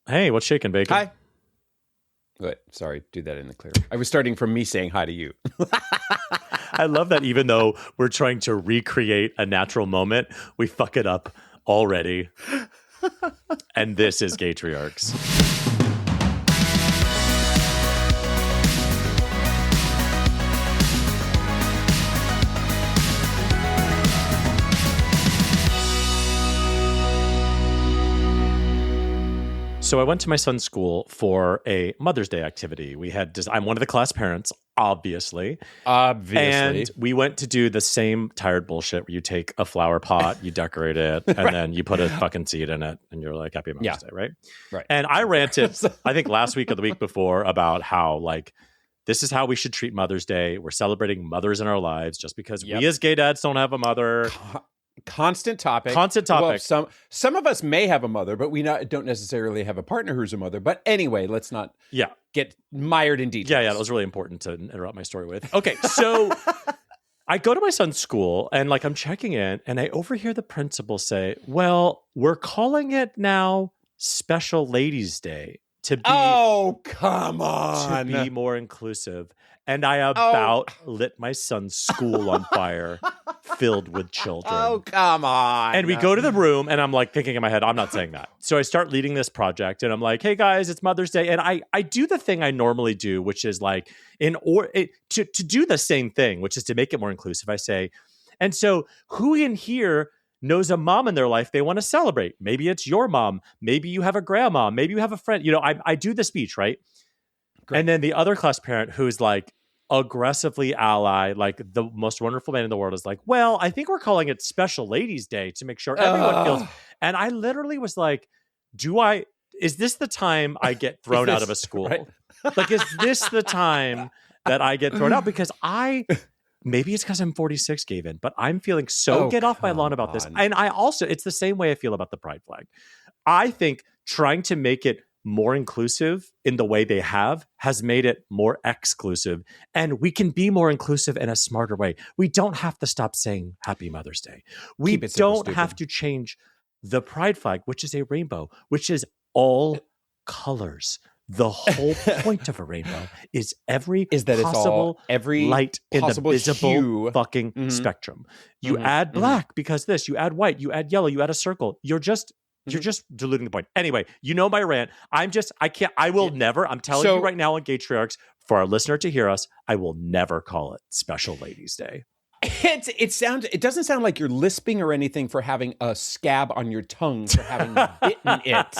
Hey, what's shaking, Bacon? Hi. Wait, sorry, do that in the clear. I was starting from me saying hi to you. I love that even though we're trying to recreate a natural moment, we fuck it up already. And this is Gaytriarchs. So I went to my son's school for a Mother's Day activity. I'm one of the class parents, obviously. And we went to do the same tired bullshit where you take a flower pot, you decorate it, and Right. then you put a fucking seed in it, and you're like, Happy Mother's Day, right? Right. And I ranted, I think last week or the week before, about how, like, this is how we should treat Mother's Day. We're celebrating mothers in our lives just because we as gay dads don't have a mother. Constant topic. Well, some of us may have a mother, but we don't necessarily have a partner who's a mother. But anyway, let's not get mired in details. Yeah, that was really important to interrupt my story with. Okay, so I go to my son's school and I'm checking in and I overhear the principal say, well, we're calling it now Special Ladies Day to be come on. To be more inclusive. And I about lit my son's school on fire, filled with children. Oh, come on. And we go to the room, and I'm thinking in my head, I'm not saying that. So I start leading this project, and I'm like, hey, guys, it's Mother's Day. And I do the thing I normally do, which is to do the same thing, which is to make it more inclusive. I say, and so who in here knows a mom in their life they want to celebrate? Maybe it's your mom. Maybe you have a grandma. Maybe you have a friend. I do the speech, right? Great. And then the other class parent who's aggressively ally, the most wonderful man in the world, is like, well, I think we're calling it Special Ladies Day to make sure everyone feels. And I literally was like, is this the time I get thrown out of a school? Right? Is this the time that I get thrown out? Because maybe it's because I'm 46, Gavin, but I'm feeling get off my lawn about this. And I also, it's the same way I feel about the pride flag. I think trying to make it more inclusive in the way they has made it more exclusive. And we can be more inclusive in a smarter way. We don't have to stop saying Happy Mother's Day. We don't have to change the pride flag, which is a rainbow, which is all colors. The whole point of a rainbow is every light in the visible fucking spectrum. You add black because this, you add white, you add yellow, you add a circle. You're just diluting the point. Anyway, my rant. I will never, I'm telling you right now on Gaytriarchs, for our listener to hear us, I will never call it Special Ladies Day. It doesn't sound like you're lisping or anything for having a scab on your tongue for having bitten it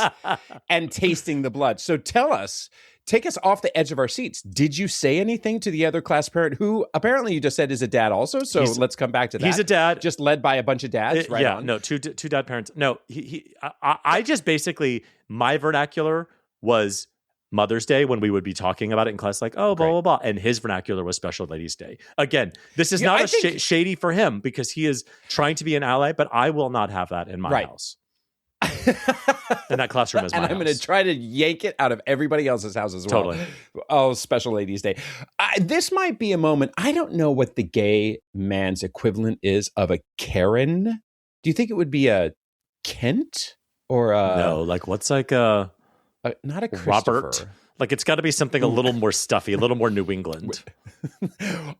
and tasting the blood. So take us off the edge of our seats. Did you say anything to the other class parent who apparently you just said is a dad also? So let's come back to that. He's a dad. Just led by a bunch of dads, right? Yeah, on. no, two dad parents. No, I just basically, my vernacular was Mother's Day when we would be talking about it in class, blah, blah, blah. And his vernacular was Special Ladies Day. Again, this is not shady for him because he is trying to be an ally, but I will not have that in my house. And that classroom is my house. I'm going to try to yank it out of everybody else's house as well. Totally. Oh, Special Ladies Day. This might be a moment. I don't know what the gay man's equivalent is of a Karen. Do you think it would be a Kent or a... No, what's not a Christopher. Robert. It's got to be something a little more stuffy, a little more New England.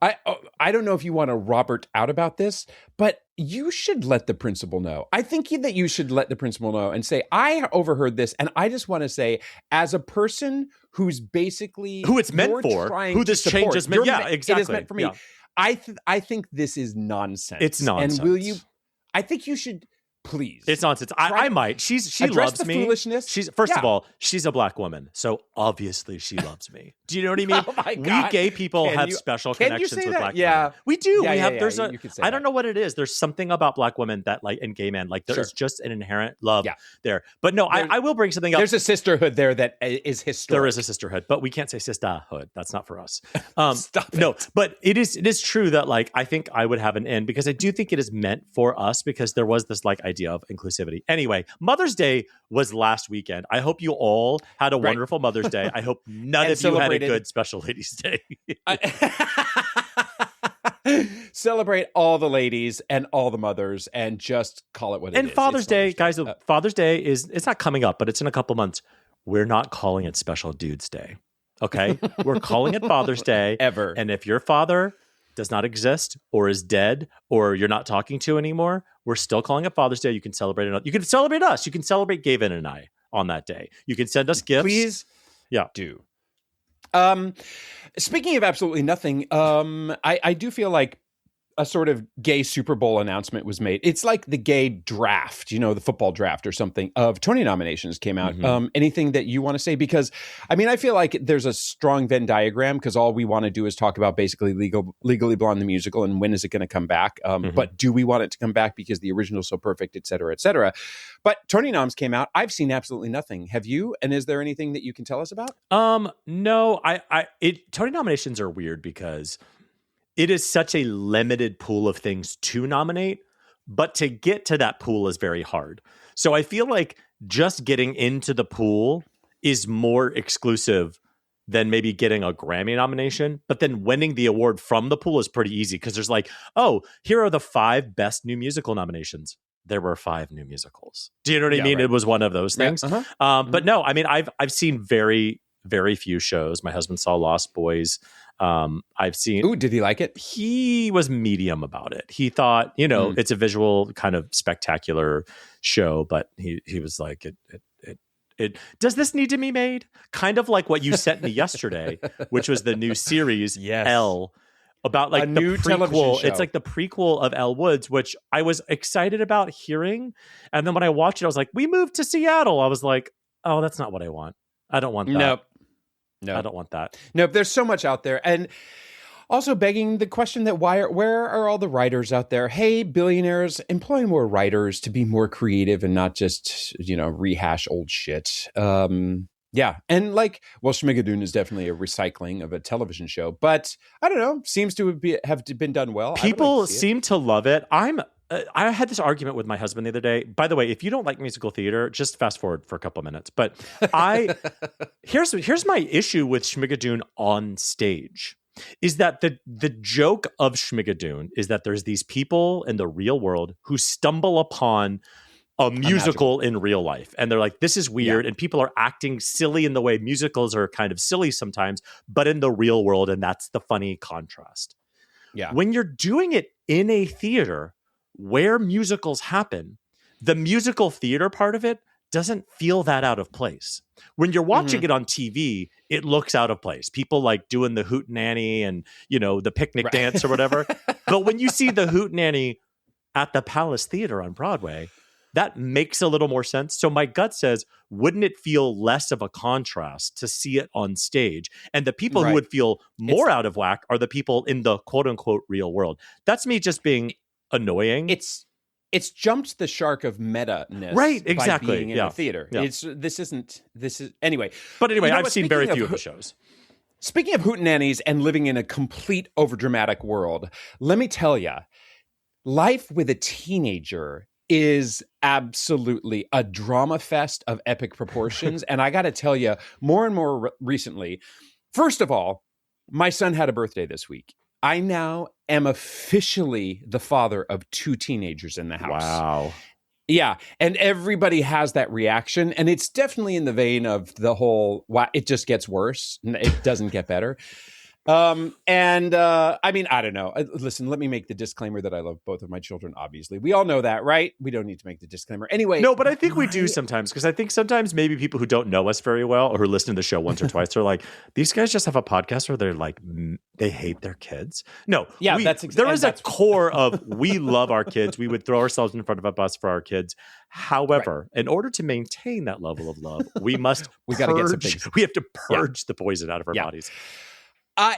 I don't know if you want to Robert out about this, but you should let the principal know. I think that you should let the principal know and say, I overheard this, and I just want to say, as a person who's basically... Who it's meant for, who this change is meant... Yeah, exactly. It is meant for me. Yeah. I think this is nonsense. It's nonsense. And I think you should... Please. It's nonsense. I might. She loves me. Foolishness. She's first of all, she's a black woman, so obviously she loves me. Do you know what I mean? Oh my God. We gay people have special connections with black women. We do. Yeah, we have. Yeah, there's you a. could say I don't know what it is. There's something about black women that and gay men there's just an inherent love there. But no, I will bring something up. There's a sisterhood there that is historic. There is a sisterhood, but we can't say sisterhood. That's not for us. Stop it. No, but it is true that I think I would have an end because I do think it is meant for us because there was this idea of inclusivity. Anyway, Mother's Day was last weekend. I hope you all had a wonderful Mother's Day. I hope none of you had a good Special Ladies Day. Celebrate all the ladies and all the mothers and just call it what it is. And Father's Day, guys, Father's Day it's not coming up, but it's in a couple months. we're not calling it Special Dudes Day. Okay? We're calling it Father's Day. Ever. And if your father does not exist or is dead or you're not talking to anymore, we're still calling it Father's Day. You can celebrate it. You can celebrate us. You can celebrate Gavin and I on that day. You can send us gifts. Please do. Speaking of absolutely nothing, I do feel like a sort of gay Super Bowl announcement was made. It's like the gay draft, the football draft or something of Tony nominations came out. Mm-hmm. Anything that you want to say? Because, I feel like there's a strong Venn diagram because all we want to do is talk about basically Legally Blonde, the musical, and when is it going to come back? But do we want it to come back because the original is so perfect, et cetera, et cetera? But Tony noms came out. I've seen absolutely nothing. Have you? And is there anything that you can tell us about? No, Tony nominations are weird because it is such a limited pool of things to nominate, but to get to that pool is very hard. So I feel like just getting into the pool is more exclusive than maybe getting a Grammy nomination. But then winning the award from the pool is pretty easy because there's like, oh, here are the 5 best new musical nominations. There were 5 new musicals. Do you know what I mean? Right. It was one of those things. Yeah. But no, I've seen very, very few shows. My husband saw Lost Boys. I've seen. Ooh, did he like it? He was medium about it. He thought, it's a visual kind of spectacular show, but he was like, it does this need to be made? Kind of like what you sent me yesterday, which was the new series Elle, about like a new prequel. television show. It's like the prequel of Elle Woods, which I was excited about hearing, and then when I watched it, I was like, we moved to Seattle. I was like, oh, that's not what I want. I don't want that. Nope. No, I don't want that. Nope. There's so much out there. And also begging the question that where are all the writers out there? Hey, billionaires, employ more writers to be more creative and not just, rehash old shit. Yeah. And Schmigadoon is definitely a recycling of a television show, but I don't know, seems to have been done well. People seem to love it. I had this argument with my husband the other day. By the way, if you don't like musical theater, just fast forward for a couple of minutes. But here's my issue with Schmigadoon on stage is that the joke of Schmigadoon is that there's these people in the real world who stumble upon a musical in real life. And they're like, this is weird. Yeah. And people are acting silly in the way musicals are kind of silly sometimes, but in the real world. And that's the funny contrast. Yeah. When you're doing it in a theater where musicals happen, the musical theater part of it doesn't feel that out of place. When you're watching it on TV, it looks out of place. People like doing the hootenanny and, the picnic dance or whatever. But when you see the hootenanny at the Palace Theater on Broadway, that makes a little more sense. So my gut says, wouldn't it feel less of a contrast to see it on stage? And the people who would feel more out of whack are the people in the quote unquote real world. That's me just being annoying. It's jumped the shark of meta-ness. Right, exactly. By being in a theater. Yeah. This is anyway. But anyway, I've seen very few of the shows. Speaking of hootenannies and living in a complete overdramatic world, let me tell you, life with a teenager is absolutely a drama fest of epic proportions. And I got to tell you, more and more recently, first of all, my son had a birthday this week. I now am officially the father of 2 teenagers in the house. Wow. Yeah. And everybody has that reaction. And it's definitely in the vein of the whole, wow, it just gets worse. It doesn't get better. I don't know. Listen, let me make the disclaimer that I love both of my children, obviously. We all know that, right? We don't need to make the disclaimer. Anyway. No, but I think we do sometimes, because I think sometimes maybe people who don't know us very well or who listen to the show once or twice are like, these guys just have a podcast where they're like, they hate their kids. No. Yeah, there is a core of we love our kids. We would throw ourselves in front of a bus for our kids. However, in order to maintain that level of love, we must we have to purge the poison out of our bodies.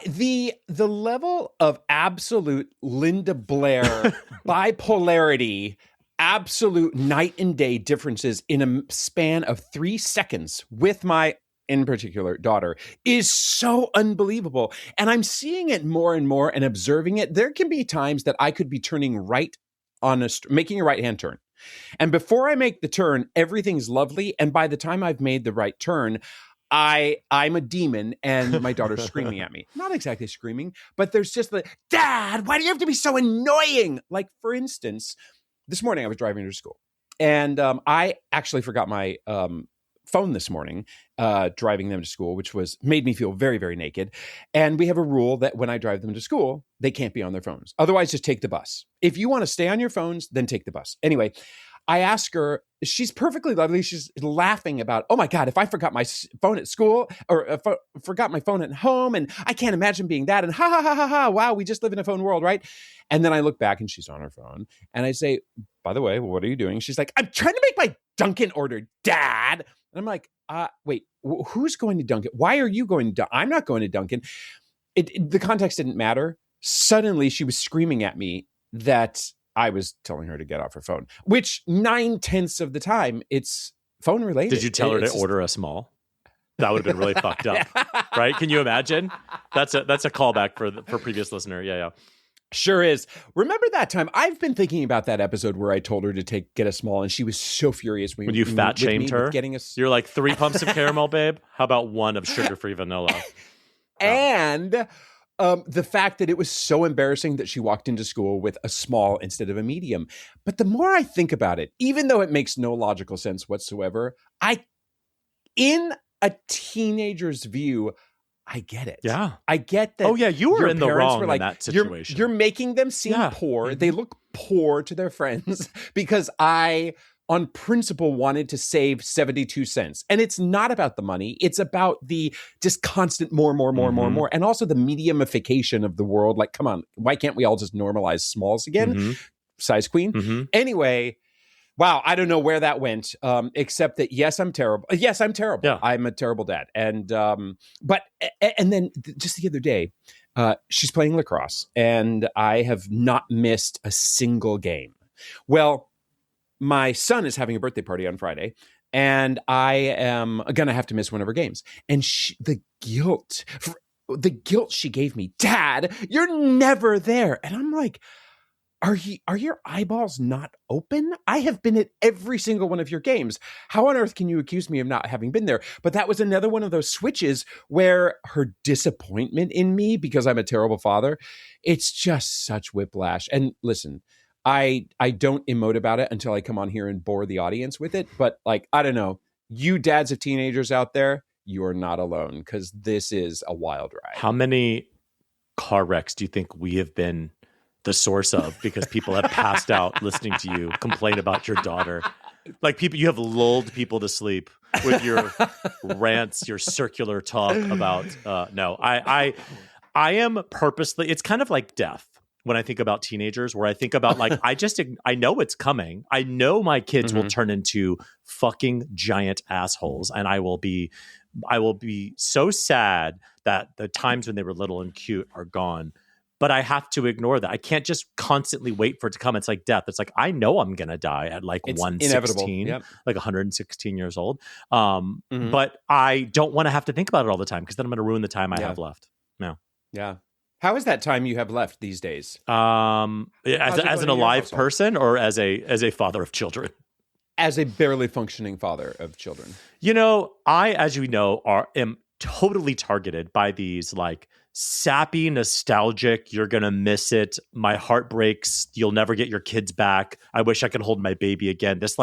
The level of absolute Linda Blair bipolarity, absolute night and day differences in a span of 3 seconds with my, in particular, daughter is so unbelievable. And I'm seeing it more and more and observing it. There can be times that I could be turning right making a right-hand turn. And before I make the turn, everything's lovely. And by the time I've made the right turn, I'm a demon and my daughter's screaming at me. Not exactly screaming, but there's just Dad, why do you have to be so annoying? Like, for instance, this morning I was driving her to school and I actually forgot my phone this morning, driving them to school, which made me feel very, very naked. And we have a rule that when I drive them to school, they can't be on their phones. Otherwise, just take the bus. If you want to stay on your phones, then take the bus. Anyway, I ask her, she's perfectly lovely. She's laughing about, oh my God, if I forgot my phone at school or forgot my phone at home, and I can't imagine being that. And ha, ha, ha, ha, ha. Wow, we just live in a phone world, right? And then I look back and she's on her phone. And I say, by the way, what are you doing? She's like, I'm trying to make my Dunkin' order, Dad. And I'm like, wait, who's going to Dunkin'? Why are you going to Dunkin'? I'm not going to Dunkin'. The context didn't matter. Suddenly she was screaming at me that I was telling her to get off her phone, which 9/10 of the time it's phone related. Did you tell her to order a small? That would have been really fucked up, right? Can you imagine? That's a callback for previous listener. Yeah. Sure is. Remember that time? I've been thinking about that episode where I told her to get a small, and she was so furious when you fat shamed her. You're like 3 pumps of caramel, babe. How about 1 of sugar-free vanilla? And the fact that it was so embarrassing that she walked into school with a small instead of a medium. But the more I think about it, even though it makes no logical sense whatsoever, in a teenager's view, I get it. Yeah. I get that. Oh, yeah. You were in the wrong like, in that situation. You're making them seem poor. Mm-hmm. They look poor to their friends because I, on principle, wanted to save 72 cents. And it's not about the money. It's about the just constant more. And also the mediumification of the world. Like, come on, why can't we all just normalize smalls again? Mm-hmm. Size queen. Mm-hmm. Anyway, wow, I don't know where that went, except that, yes, I'm terrible. Yes, I'm terrible. Yeah. I'm a terrible dad. And then just the other day, she's playing lacrosse, and I have not missed a single game. Well, my son is having a birthday party on Friday, and I am going to have to miss one of her games. And the guilt she gave me, Dad, you're never there. And I'm like, Are your eyeballs not open? I have been at every single one of your games. How on earth can you accuse me of not having been there? But that was another one of those switches where her disappointment in me, because I'm a terrible father, it's just such whiplash. And listen, I don't emote about it until I come on here and bore the audience with it. But like, I don't know, you dads of teenagers out there, you are not alone, because this is a wild ride. How many car wrecks do you think we have been the source of because people have passed out listening to you complain about your daughter? Like, you have lulled people to sleep with your rants, your circular talk about no. I am purposely, it's kind of like death when I think about teenagers, where I think about like, I know it's coming. I know my kids will turn into fucking giant assholes, and I will be so sad that the times when they were little and cute are gone. But I have to ignore that. I can't just constantly wait for it to come. It's like death. It's like, I know I'm going to die at like 116, like 116 years old. But I don't want to have to think about it all the time, because then I'm going to ruin the time I have left. No. Yeah. How is that time you have left these days? As an alive person, or as a father of children? As a barely functioning father of children. You know, I, as you know, am totally targeted by these like sappy, nostalgic, you're gonna miss it, my heart breaks, you'll never get your kids back, I wish I could hold my baby again. This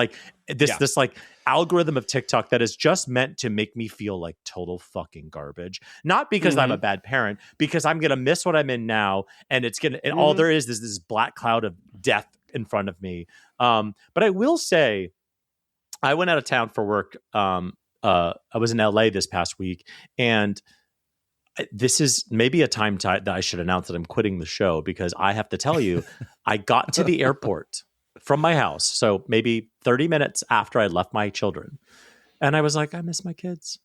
algorithm of TikTok that is just meant to make me feel like total fucking garbage. Not because I'm a bad parent, because I'm gonna miss what I'm in now, and it's gonna, and all there is this black cloud of death in front of me. But I will say, I went out of town for work. I was in LA this past week, and this is maybe a time that I should announce that I'm quitting the show, because I have to tell you, I got to the airport from my house, so maybe 30 minutes after I left my children, and I was like, I miss my kids.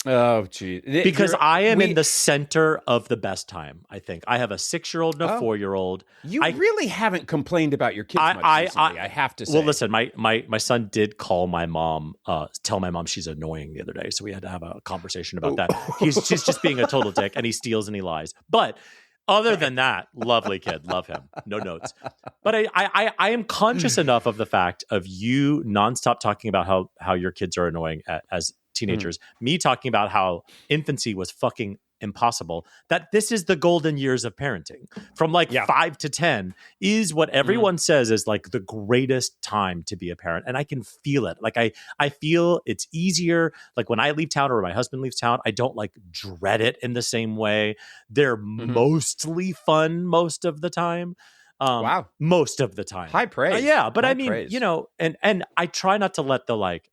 Oh, gee. Because I am in the center of the best time, I think. I have a 6-year-old and a 4-year-old. You really haven't complained about your kids much recently, I have to say. Well, listen, my son did call my mom, tell my mom she's annoying the other day, so we had to have a conversation about that. She's just being a total dick, and he steals and he lies. But other than that, lovely kid, love him, no notes. But I am conscious enough of the fact of you nonstop talking about how your kids are annoying as teenagers, me talking about how infancy was fucking impossible, that this is the golden years of parenting. From like 5 to 10 is what everyone says is like the greatest time to be a parent. And I can feel it. Like I feel it's easier. Like when I leave town or my husband leaves town, I don't like dread it in the same way. They're mostly fun most of the time. Wow. Most of the time. High praise. Yeah. But High I mean, praise. you know, and I try not to let the like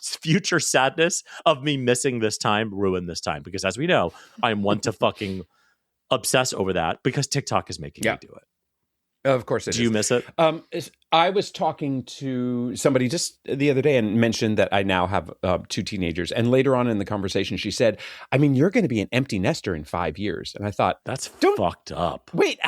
future sadness of me missing this time ruin this time. Because as we know, I'm one to fucking obsess over that because TikTok is making me do it. Of course it is. Do you miss it? I was talking to somebody just the other day and mentioned that I now have 2 teenagers. And later on in the conversation, she said, I mean, you're going to be an empty nester in 5 years. And I thought, that's fucked up. Wait,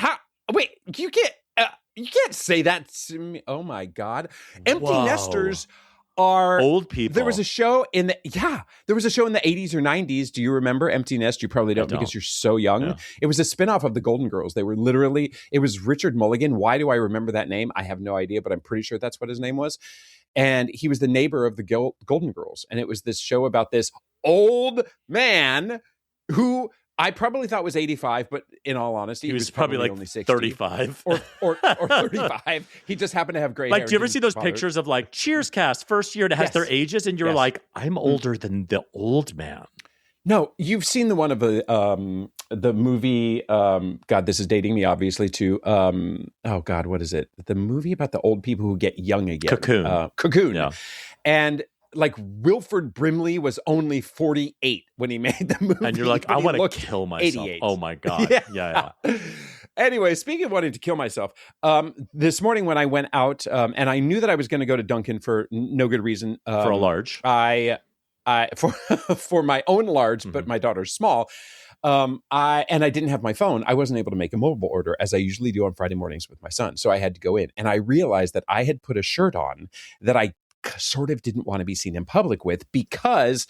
you can't say that to me. Oh my God. Empty nesters are old people. There was a show in the 80s or 90s. Do you remember Empty Nest? You probably don't because you're so young. Yeah. It was a spinoff of the Golden Girls. They were it was Richard Mulligan. Why do I remember that name? I have no idea, but I'm pretty sure that's what his name was. And he was the neighbor of the Golden Girls. And it was this show about this old man who I probably thought was 85, but in all honesty, he was probably like only 60. 35 or 35. He just happened to have gray hair. Like, do you ever see those pictures of like Cheers cast first year that has their ages, and you're like, I'm older than the old man. No, you've seen the one of the movie. God, this is dating me, obviously. To oh God, what is it? The movie about the old people who get young again. Cocoon. Yeah. And like Wilford Brimley was only 48 when he made the movie. And you're like, I want to kill myself. 88. Oh my God. Yeah. Anyway, speaking of wanting to kill myself, this morning when I went out, and I knew that I was going to go to Dunkin' for no good reason. For a large. For my own large, but my daughter's small. I didn't have my phone. I wasn't able to make a mobile order as I usually do on Friday mornings with my son. So I had to go in, and I realized that I had put a shirt on that I sort of didn't want to be seen in public with because,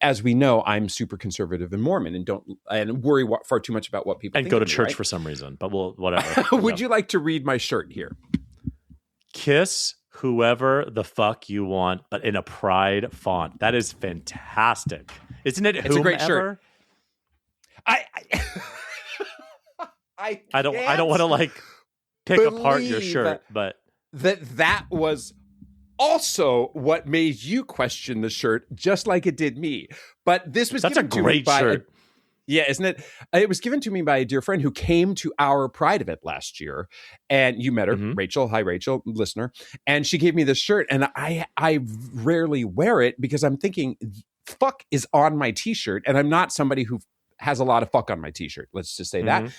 as we know, I'm super conservative and Mormon and worry far too much about what people think and go to of me, church right? for some reason. But whatever. Would you like to read my shirt here? Kiss whoever the fuck you want, but in a pride font. That is fantastic, isn't it? It's a great shirt. I don't want to like pick apart your shirt, but that was also what made you question the shirt, just like it did me. But this was that's a great shirt. Yeah, isn't it? It was given to me by a dear friend who came to our Pride event last year, and you met her, Rachel. Hi, Rachel, listener. And she gave me this shirt, and I rarely wear it because I'm thinking, fuck is on my T-shirt, and I'm not somebody who has a lot of fuck on my T-shirt. Let's just say that.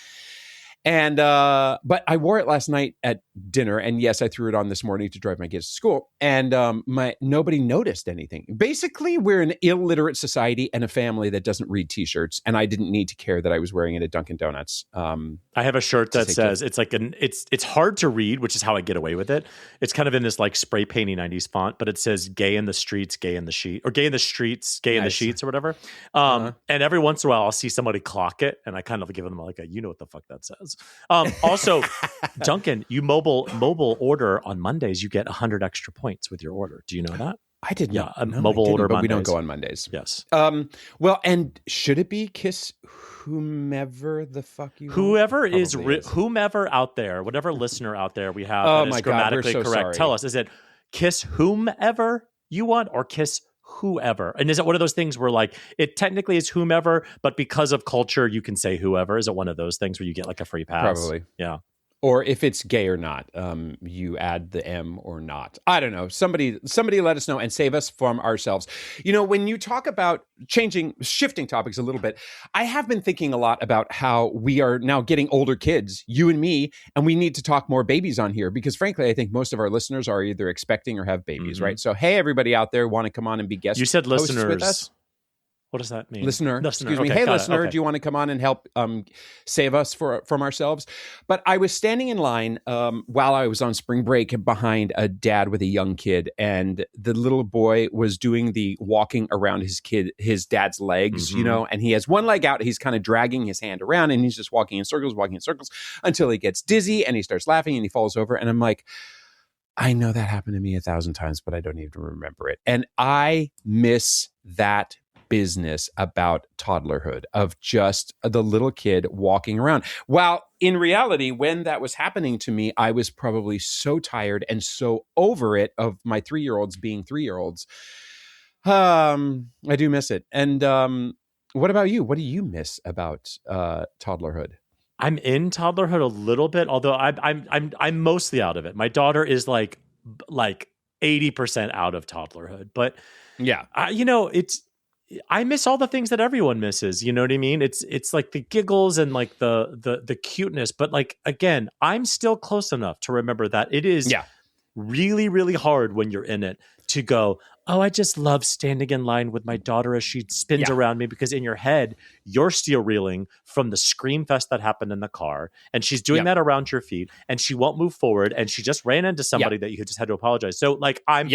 And but I wore it last night at dinner, and yes, I threw it on this morning to drive my kids to school. And nobody noticed anything. Basically, we're an illiterate society and a family that doesn't read T-shirts, and I didn't need to care that I was wearing it at Dunkin' Donuts. I have a shirt that says it's like it's hard to read, which is how I get away with it. It's kind of in this like spray painty 90s font, but it says "Gay in the streets, gay in the sheet," or "Gay in the streets, gay in the sheets," or whatever. And every once in a while, I'll see somebody clock it, and I kind of give them like a, you know what the fuck that says. Also, Duncan, you mobile order on Mondays, you get 100 extra points with your order. Do you know that? I didn't. Yeah, mobile order, but Mondays. We don't go on Mondays. Yes. Well, and should it be kiss whomever the fuck you? Whoever is whomever out there, whatever listener out there we have that is grammatically correct. Sorry. Tell us: is it kiss whomever you want, or kiss whoever? And is it one of those things where like it technically is whomever, but because of culture you can say whoever? Is it one of those things where you get like a free pass? Probably. Yeah. Or if it's gay or not, you add the M or not. I don't know. Somebody let us know and save us from ourselves. You know, when you talk about shifting topics a little bit, I have been thinking a lot about how we are now getting older kids, you and me, and we need to talk more babies on here because frankly, I think most of our listeners are either expecting or have babies, right? So, hey, everybody out there, want to come on and be guests? You said listeners with us? What does that mean? Listener. Excuse me. Okay, hey, listener, do you want to come on and help save us from ourselves? But I was standing in line while I was on spring break behind a dad with a young kid, and the little boy was doing the walking around his dad's legs, you know, and he has one leg out. He's kind of dragging his hand around, and he's just walking in circles until he gets dizzy and he starts laughing and he falls over. And I'm like, I know that happened to me 1,000 times, but I don't even remember it. And I miss that business about toddlerhood, of just the little kid walking around. While in reality, when that was happening to me, I was probably so tired and so over it of my 3-year-olds being 3-year-olds. I do miss it. And what about you? What do you miss about toddlerhood? I'm in toddlerhood a little bit, although I'm mostly out of it. My daughter is like 80% out of toddlerhood, but yeah, I miss all the things that everyone misses. You know what I mean? It's like the giggles and like the cuteness, but like, again, I'm still close enough to remember that it is really, really hard when you're in it to go, oh, I just love standing in line with my daughter as she spins around me, because in your head, you're still reeling from the scream fest that happened in the car. And she's doing that around your feet, and she won't move forward. And she just ran into somebody that you just had to apologize. So like, and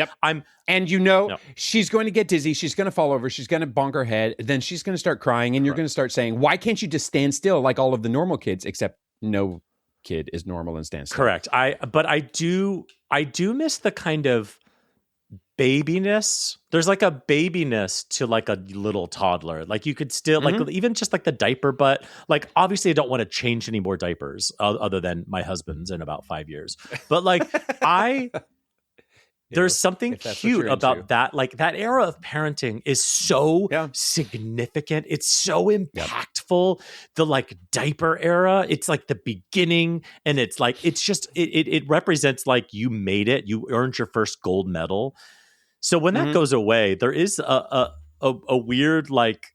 she's going to get dizzy. She's going to fall over. She's going to bonk her head. Then she's going to start crying. And you're going to start saying, why can't you just stand still like all of the normal kids, except no kid is normal and stands still. Correct. But I do miss the kind of babiness. There's like a babiness to like a little toddler. Like you could still like even just like the diaper, but like obviously I don't want to change any more diapers other than my husband's in about 5 years. But like there's something cute about that. Like that era of parenting is so significant. It's so impactful. The like diaper era, it's like the beginning, and it's like, it's just, it represents like you made it. You earned your first gold medal. So when that goes away, there is a weird, like,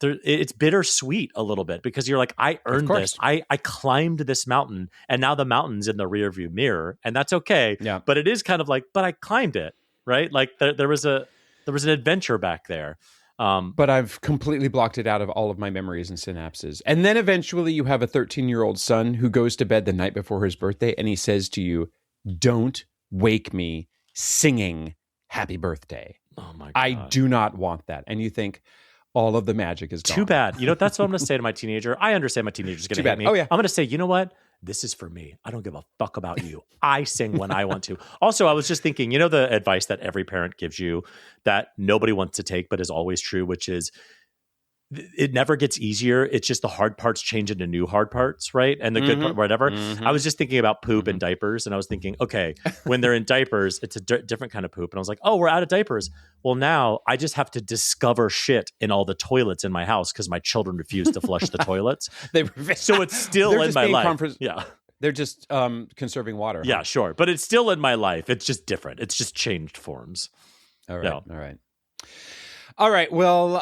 it's bittersweet a little bit, because you're like, I earned this. I climbed this mountain, and now the mountain's in the rearview mirror, and that's okay. Yeah. But it is kind of like, but I climbed it, right? Like there was an adventure back there. But I've completely blocked it out of all of my memories and synapses. And then eventually you have a 13-year-old son who goes to bed the night before his birthday, and he says to you, "Don't wake me singing happy birthday." Oh my God. I do not want that. And you think, all of the magic is gone. Too bad. You know, that's what I'm going to say to my teenager. I understand my teenager's going to hate me. Oh, yeah. I'm going to say, you know what? This is for me. I don't give a fuck about you. I sing when I want to. Also, I was just thinking, you know, the advice that every parent gives you that nobody wants to take, but is always true, which is it never gets easier. It's just the hard parts change into new hard parts, right? And the good part, whatever. I was just thinking about poop and diapers, and I was thinking, okay, when they're in diapers, it's a different kind of poop. And I was like, oh, we're out of diapers. Well, now I just have to discover shit in all the toilets in my house because my children refuse to flush the toilets. So it's still in my life. They're just conserving water. Yeah, sure. But it's still in my life. It's just different. It's just changed forms. All right. All right. All right. Well,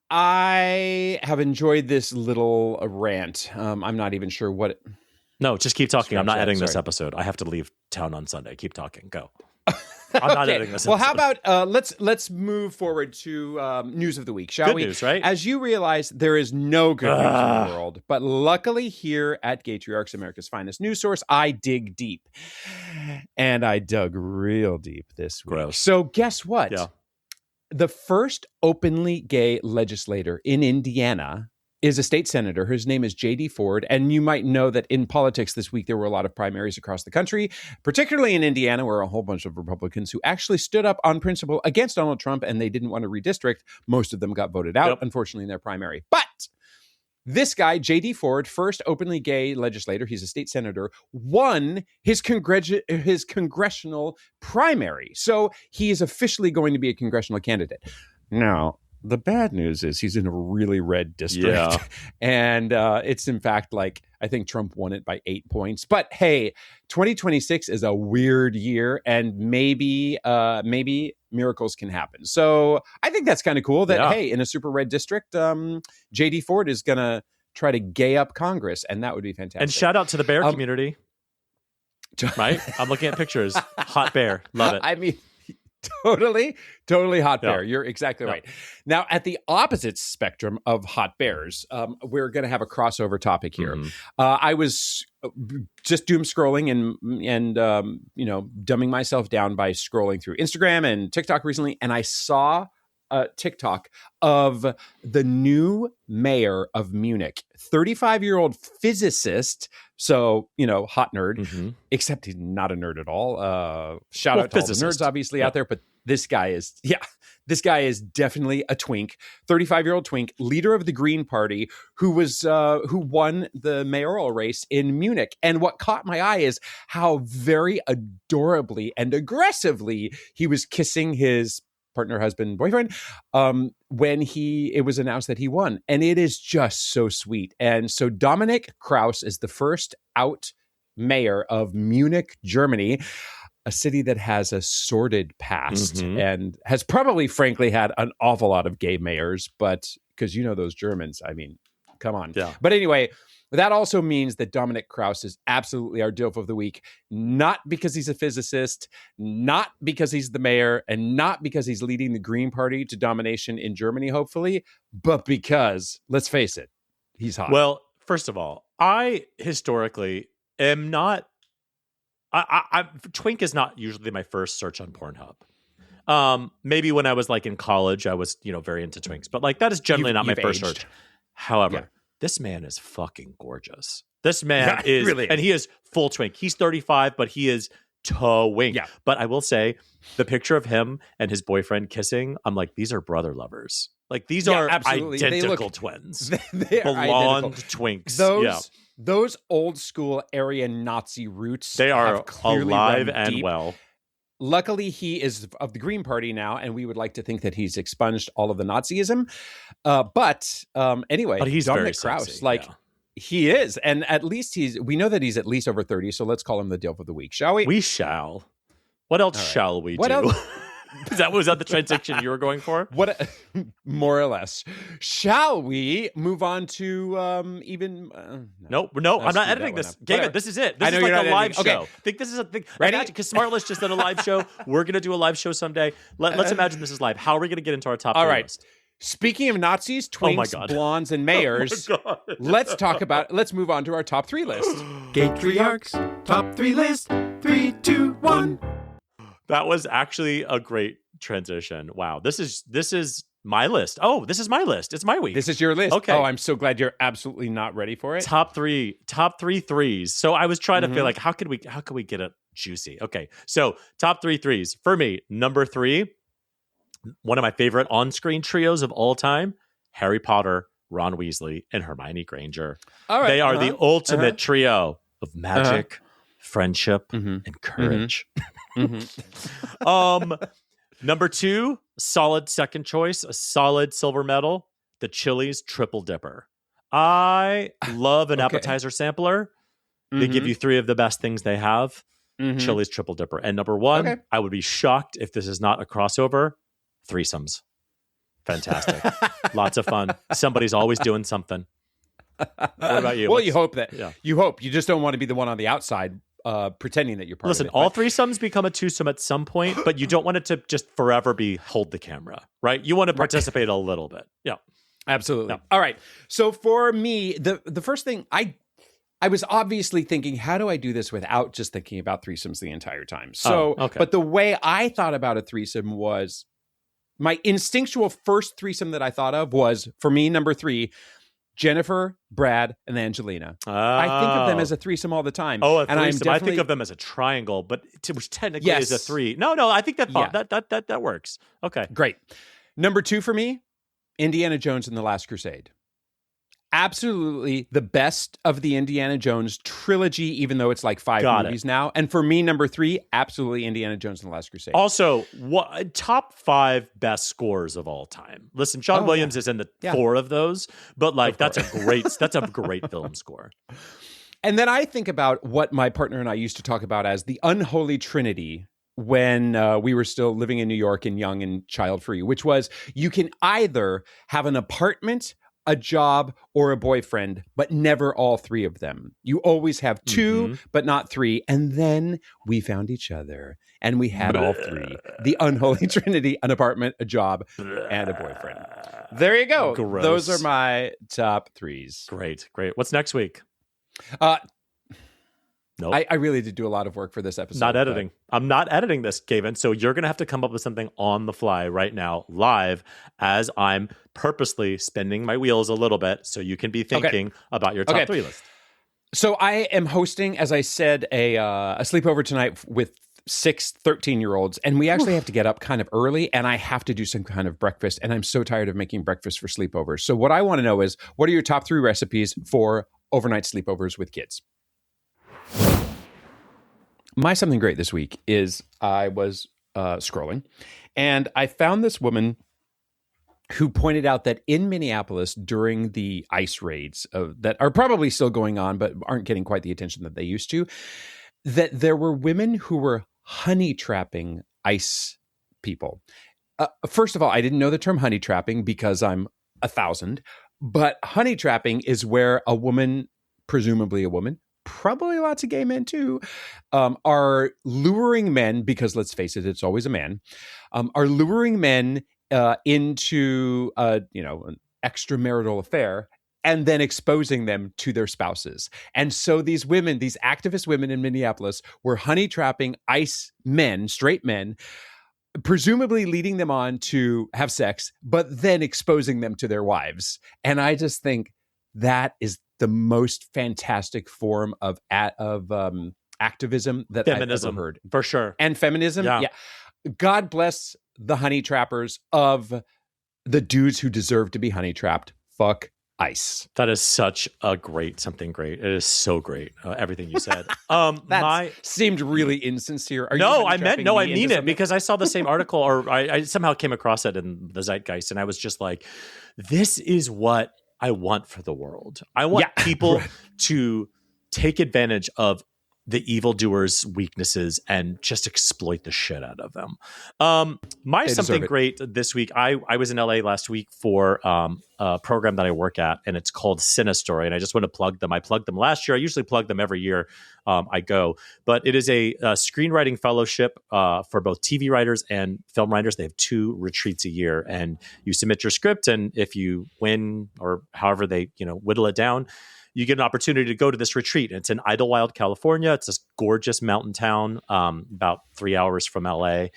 I have enjoyed this little rant. I'm not even sure what. No, just keep talking. I'm not editing this episode. I have to leave town on Sunday. Keep talking. Go. I'm not editing this episode. Well, how about let's move forward to news of the week, shall we? Good news, right? As you realize, there is no good news in the world, but luckily here at Gaytriarchs, America's finest news source, I dig deep, and I dug real deep this week. Gross. So guess what? Yeah. The first openly gay legislator in Indiana is a state senator. His name is J.D. Ford. And you might know that in politics this week, there were a lot of primaries across the country, particularly in Indiana, where a whole bunch of Republicans who actually stood up on principle against Donald Trump, and they didn't want to redistrict. Most of them got voted out, unfortunately, in their primary. But this guy, J.D. Ford, first openly gay legislator, he's a state senator, won his congressional primary. So he is officially going to be a congressional candidate. Now, the bad news is he's in a really red district. Yeah. And it's in fact like, I think Trump won it by 8 points. But hey, 2026 is a weird year, and maybe miracles can happen. So I think that's kind of cool that, hey, in a super red district, J.D. Ford is going to try to gay up Congress, and that would be fantastic. And shout out to the bear community. Right? I'm looking at pictures. Hot bear. Love it. I mean, totally hot bear. You're exactly right. Now, at the opposite spectrum of hot bears, we're going to have a crossover topic here. I was just doom scrolling and dumbing myself down by scrolling through Instagram and TikTok recently, and I saw a TikTok of the new mayor of Munich, 35-year-old physicist. So, hot nerd, except he's not a nerd at all. Shout out to all the nerds, obviously, out there. But This guy is definitely a twink, 35-year-old twink, leader of the Green Party, who won the mayoral race in Munich. And what caught my eye is how very adorably and aggressively he was kissing his partner, husband, boyfriend, when it was announced that he won. And it is just so sweet. And so Dominic Kraus is the first out mayor of Munich, Germany, a city that has a sordid past and has probably, frankly, had an awful lot of gay mayors, but because those Germans, I mean, come on. Yeah. But anyway, that also means that Dominic Kraus is absolutely our DILF of the week, not because he's a physicist, not because he's the mayor, and not because he's leading the Green Party to domination in Germany, hopefully, but because, let's face it, he's hot. Well, first of all, I historically am not. Twink is not usually my first search on Pornhub. Maybe when I was like in college, I was very into twinks, but like that is generally not my first search. However, this man is fucking gorgeous. This man is, really, and he is full twink. He's 35, but he is twink. Yeah. But I will say, the picture of him and his boyfriend kissing, I'm like, these are brother lovers. Like these are absolutely identical twins. They are blonde twinks. Those old school Aryan Nazi roots. They are alive and deep. Well. Luckily, he is of the Green Party now, and we would like to think that he's expunged all of the Nazism. But he's Dominic very Kraus, sexy, he is, and at least we know that he's at least over 30. So let's call him the DILF of the week, shall we? We shall. What else shall we do? Else? Was that the transition you were going for? More or less. Shall we move on to No, I'm not editing this. Gavin, this is it. This is like a live show. Okay. I think this is a thing. Ready? Because Smartlist just did a live show. We're going to do a live show someday. Let's imagine this is live. How are we going to get into our top 3 list? Speaking of Nazis, twinks, blondes, and mayors, let's move on to our top 3 list. Gaytriarchs top 3 list. 3, 2, 1. That was actually a great transition. Wow. This is my list. Oh, this is my list. It's my week. This is your list. Okay. Oh, I'm so glad you're absolutely not ready for it. Top three threes. So I was trying to feel like how could we get it juicy? Okay. So top 3 threes. For me, number 3, one of my favorite on-screen trios of all time, Harry Potter, Ron Weasley, and Hermione Granger. All right. They are the ultimate trio of magic, friendship, and courage. Number 2, solid second choice, a solid silver medal, the Chili's Triple Dipper. I love an appetizer sampler. They give you 3 of the best things they have. Chili's Triple Dipper. And number 1, I would be shocked if this is not a crossover, threesomes. Fantastic. Lots of fun. Somebody's always doing something. What about you? Well, you hope that. Yeah. You just don't want to be the one on the outside pretending that you're part of it. Listen, all threesomes become a twosome at some point, but you don't want it to just forever be hold the camera, right? You want to participate a little bit. Yeah. Absolutely. Yeah. All right. So for me, the first thing I was obviously thinking, how do I do this without just thinking about threesomes the entire time? So, but the way I thought about a threesome was my instinctual first threesome that I thought of was, for me, number 3, Jennifer, Brad, and Angelina. I think of them as a threesome all the time. Oh, a threesome. I think of them as a triangle, but which technically is a 3. No, I think that works. Okay. Great. Number 2 for me, Indiana Jones and the Last Crusade. Absolutely the best of the Indiana Jones trilogy, even though it's like 5 movies now. And for me, number 3, absolutely Indiana Jones and the Last Crusade. Also, top 5 best scores of all time. Listen, John Williams is in the 4 of those, but like that's a great film score. And then I think about what my partner and I used to talk about as the unholy trinity when we were still living in New York and young and child-free, which was you can either have an apartment, a job, or a boyfriend, but never all 3 of them. You always have 2, but not 3. And then we found each other and we had all 3. The unholy trinity, an apartment, a job, and a boyfriend. There you go. Gross. Those are my top 3s. Great. What's next week? Nope. I really did do a lot of work for this episode. Not editing. I'm not editing this, Gavin. So you're going to have to come up with something on the fly right now, live, as I'm purposely spinning my wheels a little bit so you can be thinking about your top 3 list. So I am hosting, as I said, a sleepover tonight with 6 13-year-olds, and we actually have to get up kind of early, and I have to do some kind of breakfast, and I'm so tired of making breakfast for sleepovers. So what I want to know is, what are your top 3 recipes for overnight sleepovers with kids? My something great this week is I was scrolling, and I found this woman who pointed out that in Minneapolis during the ICE raids that are probably still going on but aren't getting quite the attention that they used to, that there were women who were honey trapping ICE people. First of all, I didn't know the term honey trapping because I'm 1,000, but honey trapping is where a woman, presumably a woman, probably lots of gay men too, are luring men, because let's face it, it's always a man, are luring men into an extramarital affair and then exposing them to their spouses. And so these women, these activist women in Minneapolis, were honey trapping ICE men, straight men, presumably leading them on to have sex, but then exposing them to their wives. And I just think that is the most fantastic form of activism that Feminism, I've ever heard. for sure. And feminism. Yeah. God bless the honey trappers of the dudes who deserve to be honey trapped. Fuck ICE. That is such a great, something great. It is so great. Everything you said. That seemed really insincere. Are you I honey-trapping mean me into it, something? because I saw the same article, or I somehow came across it in the zeitgeist, and I was just like, this is what I want for the world. I want people to take advantage of the evildoers' weaknesses and just exploit the shit out of them. My something great this week, I was in LA last week for a program that I work at, and it's called Cinestory, and I just want to plug them. I plugged them last year. I usually plug them every year I go, but it is a screenwriting fellowship for both TV writers and film writers. They have 2 retreats a year, and you submit your script, and if you win, or however they whittle it down, you get an opportunity to go to this retreat. It's in Idlewild, California. It's this gorgeous mountain town, about 3 hours from LA.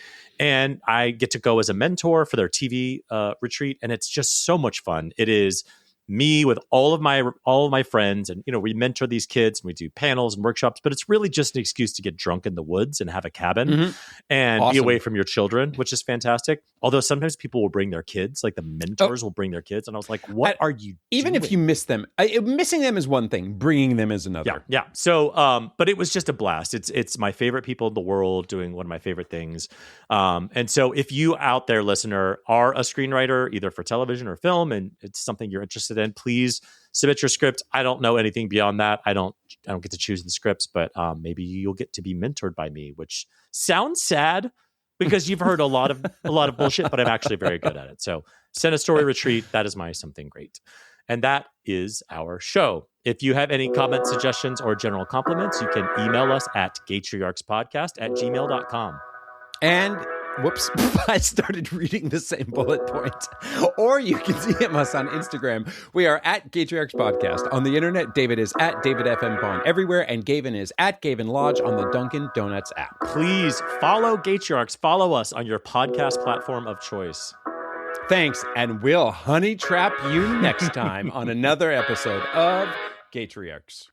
And I get to go as a mentor for their TV retreat. And it's just so much fun. It is me with all of my friends, and we mentor these kids, and we do panels and workshops, but it's really just an excuse to get drunk in the woods and have a cabin and be away from your children, which is fantastic. Although sometimes people will bring their kids, like the mentors will bring their kids, and I was like, what are you even doing? If you miss them, missing them is one thing, bringing them is another. Yeah. So but it was just a blast. It's my favorite people in the world doing one of my favorite things. And so if you out there, listener, are a screenwriter either for television or film, and it's something you're interested in, please submit your script. I don't know anything beyond that. I don't get to choose the scripts, but maybe you'll get to be mentored by me, which sounds sad because you've heard a lot of bullshit, but I'm actually very good at it. So send a story retreat. That is my something great. And that is our show. If you have any comments, suggestions, or general compliments, you can email us at GaytriarchsPodcast@gmail.com. And whoops, I started reading the same bullet point. Or you can DM us on Instagram. We are at GaytriarchsPodcast. On the internet, David is at DavidFMBond everywhere, and Gavin is at Gavin Lodge on the Dunkin' Donuts app. Please follow Gaytriarchs. Follow us on your podcast platform of choice. Thanks, and we'll honey trap you next time on another episode of Gaytriarchs.